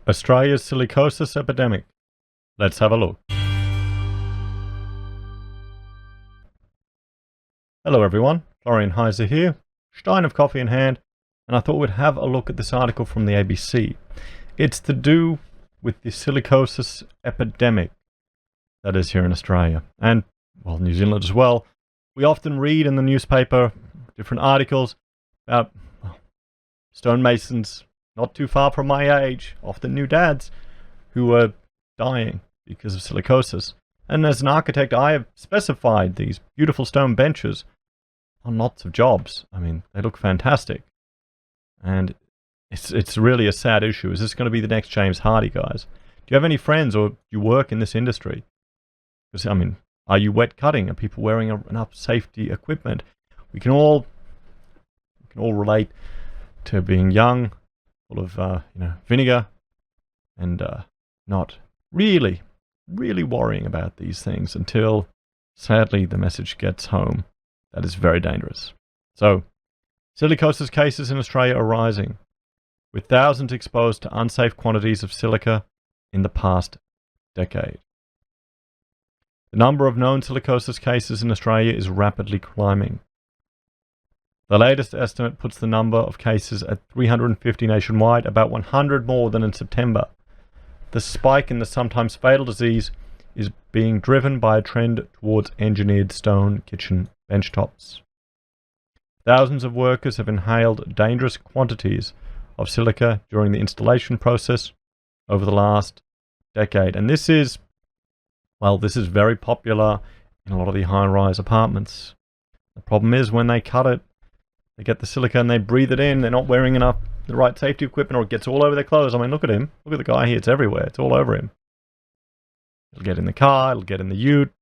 Australia's silicosis epidemic. Let's have a look. Hello everyone, Florian Heise here, stein of coffee in hand, and I thought we'd have a look at this article from the ABC. It's to do with the silicosis epidemic that is here in Australia, and, well, New Zealand as well. We often read in the newspaper different articles about stonemasons not too far from my age, often new dads, who were dying because of silicosis. And as an architect, I have specified these beautiful stone benches on lots of jobs. I mean, they look fantastic. And it's really a sad issue. Is this going to be the next James Hardy, guys? Do you have any friends or do you work in this industry? Because, I mean, are you wet cutting? Are people wearing enough safety equipment? We can all relate to being young, full of vinegar, and not really worrying about these things until, sadly, the message gets home. That is very dangerous. So, silicosis cases in Australia are rising, with thousands exposed to unsafe quantities of silica in the past decade. The number of known silicosis cases in Australia is rapidly climbing. The latest estimate puts the number of cases at 350 nationwide, about 100 more than in September. The spike in the sometimes fatal disease is being driven by a trend towards engineered stone kitchen benchtops. Thousands of workers have inhaled dangerous quantities of silica during the installation process over the last decade. And this is very popular in a lot of the high-rise apartments. The problem is when they cut it, they get the silica and they breathe it in. They're not wearing the right safety equipment, or it gets all over their clothes. I mean, look at him. Look at the guy here. It's everywhere. It's all over him. It'll get in the car. It'll get in the ute.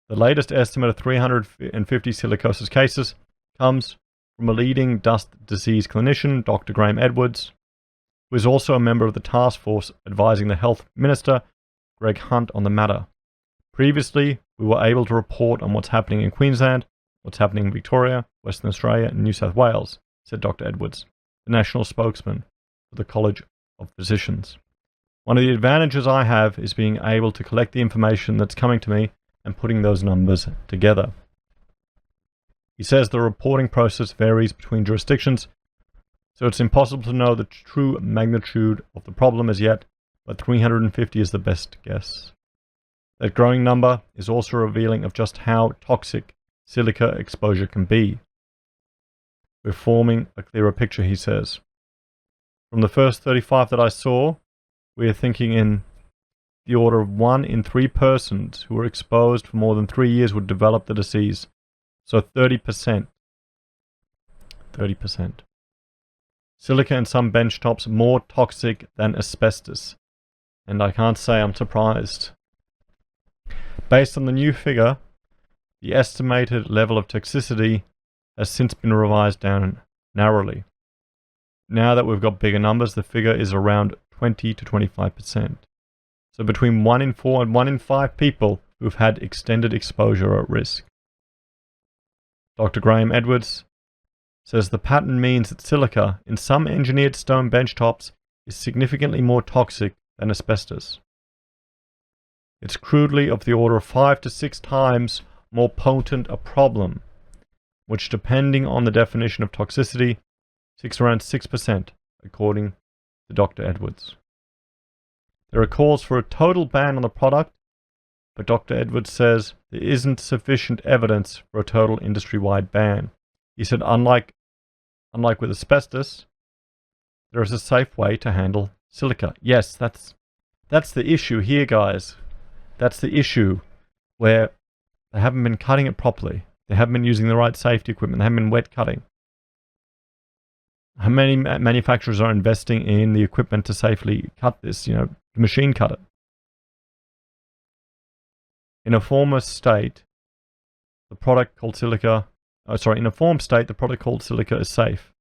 The latest estimate of 350 silicosis cases comes from a leading dust disease clinician, Dr. Graham Edwards, who is also a member of the task force advising the Health Minister, Greg Hunt, on the matter. Previously, we were able to report on what's happening in Queensland, what's happening in Victoria, Western Australia, and New South Wales, said Dr. Edwards, the national spokesman for the College of Physicians. One of the advantages I have is being able to collect the information that's coming to me and putting those numbers together. He says the reporting process varies between jurisdictions, so it's impossible to know the true magnitude of the problem as yet, but 350 is the best guess. That growing number is also revealing of just how toxic silica exposure can be. We're forming a clearer picture, he says. From the first 35 that I saw, we're thinking in the order of 1 in 3 persons who were exposed for more than 3 years would develop the disease. So 30%. 30%. Silica in some benchtops more toxic than asbestos. And I can't say I'm surprised. Based on the new figure, the estimated level of toxicity has since been revised down narrowly. Now that we've got bigger numbers, the figure is around 20 to 25%. So between 1 in 4 and 1 in 5 people who've had extended exposure are at risk. Dr. Graham Edwards says the pattern means that silica in some engineered stone benchtops is significantly more toxic than asbestos. It's crudely of the order of 5 to 6 times more potent a problem, which, depending on the definition of toxicity, sits around 6%, according to Dr. Edwards. There are calls for a total ban on the product, but Dr. Edwards says there isn't sufficient evidence for a total industry-wide ban. He said, unlike with asbestos, there is a safe way to handle silica. Yes, that's the issue here, guys. That's the issue, where they haven't been cutting it properly. They haven't been using the right safety equipment. They haven't been wet cutting. How many manufacturers are investing in the equipment to safely cut this, machine cut it? In a form state, the product called silica is safe.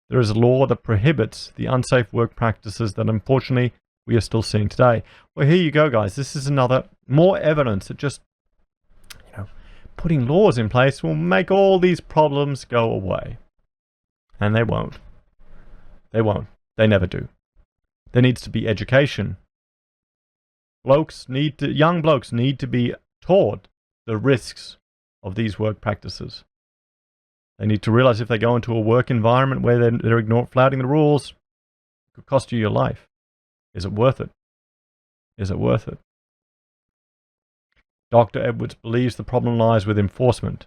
There is a law that prohibits the unsafe work practices that, unfortunately, we are still seeing today. Well, here you go, guys. This is more evidence that just, putting laws in place will make all these problems go away. And they won't. They won't. They never do. There needs to be education. Young blokes need to be taught the risks of these work practices. They need to realize if they go into a work environment where they're flouting the rules, it could cost you your life. Is it worth it? Is it worth it? Dr. Edwards believes the problem lies with enforcement.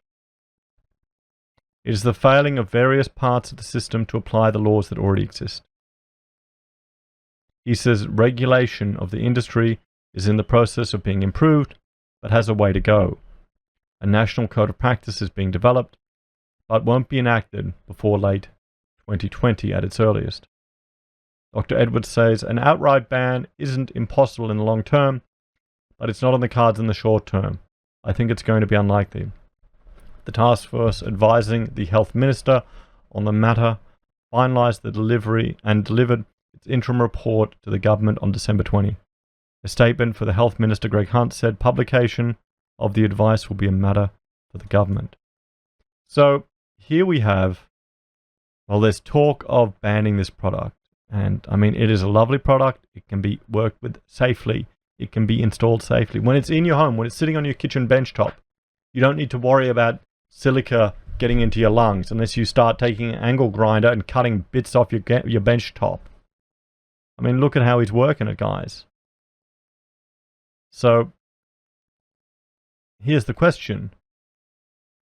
It is the failing of various parts of the system to apply the laws that already exist. He says regulation of the industry is in the process of being improved, but has a way to go. A national code of practice is being developed, but won't be enacted before late 2020 at its earliest. Dr. Edwards says an outright ban isn't impossible in the long term, but it's not on the cards in the short term. I think it's going to be unlikely. The task force advising the health minister on the matter finalised the delivery and delivered its interim report to the government on December 20. A statement for the health minister, Greg Hunt, said publication of the advice will be a matter for the government. So here we have, well, there's talk of banning this product. And I mean, it is a lovely product. It can be worked with safely. It can be installed safely. When it's in your home, when it's sitting on your kitchen bench top, you don't need to worry about silica getting into your lungs unless you start taking an angle grinder and cutting bits off your bench top. I mean, look at how he's working it, guys. So here's the question.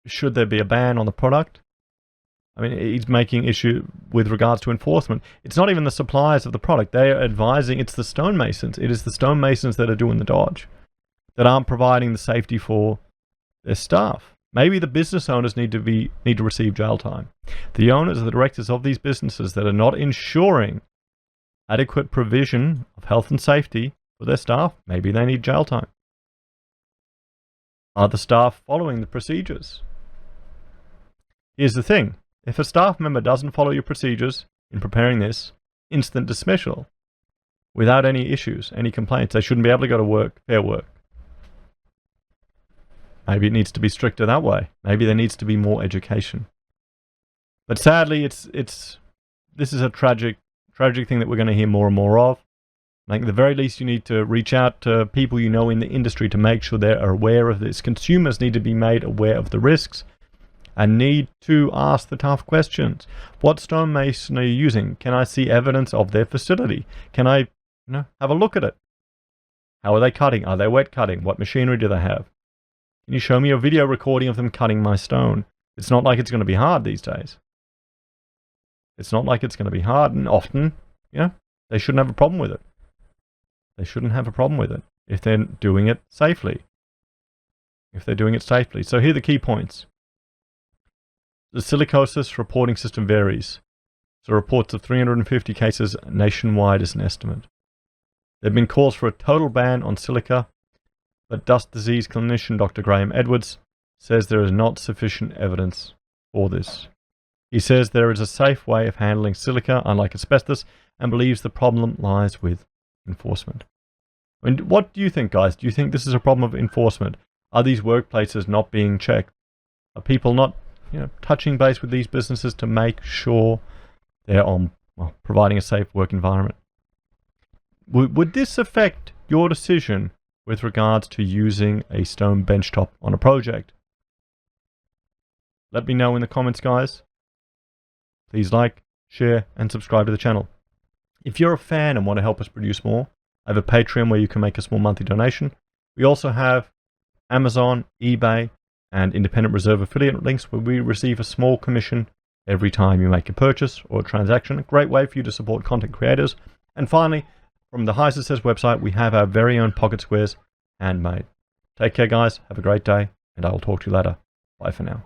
Should there be a ban on the product? I mean, he's making issue with regards to enforcement. It's not even the suppliers of the product. They are advising, it's the stonemasons. It is the stonemasons that are doing the dodge, that aren't providing the safety for their staff. Maybe the business owners need to receive jail time. The owners or the directors of these businesses that are not ensuring adequate provision of health and safety for their staff, maybe they need jail time. Are the staff following the procedures? Here's the thing. If a staff member doesn't follow your procedures in preparing this, instant dismissal without any issues, any complaints. They shouldn't be able to go to work, fair work. Maybe it needs to be stricter that way. Maybe there needs to be more education. But sadly, this is a tragic thing that we're going to hear more and more of. I think at the very least you need to reach out to people you know in the industry to make sure they're aware of this. Consumers need to be made aware of the risks and need to ask the tough questions. What stonemason are you using? Can I see evidence of their facility? Can I have a look at it? How are they cutting? Are they wet cutting? What machinery do they have? Can you show me a video recording of them cutting my stone? It's not like it's going to be hard these days. It's not like it's going to be hard, and often, they shouldn't have a problem with it. They shouldn't have a problem with it if they're doing it safely. So here are the key points. The silicosis reporting system varies. So reports of 350 cases nationwide is an estimate. There have been calls for a total ban on silica, but dust disease clinician Dr. Graham Edwards says there is not sufficient evidence for this. He says there is a safe way of handling silica, unlike asbestos, and believes the problem lies with enforcement. I mean, what do you think, guys? Do you think this is a problem of enforcement? Are these workplaces not being checked? Are people not touching base with these businesses to make sure they're providing a safe work environment? Would this affect your decision with regards to using a stone benchtop on a project? Let me know in the comments, guys. Please like, share, and subscribe to the channel. If you're a fan and want to help us produce more, I have a Patreon where you can make a small monthly donation. We also have Amazon, eBay, and independent reserve affiliate links where we receive a small commission every time you make a purchase or a transaction. A great way for you to support content creators. And finally, from the Heise website, we have our very own pocket squares handmade. Take care, guys. Have a great day, and I will talk to you later. Bye for now.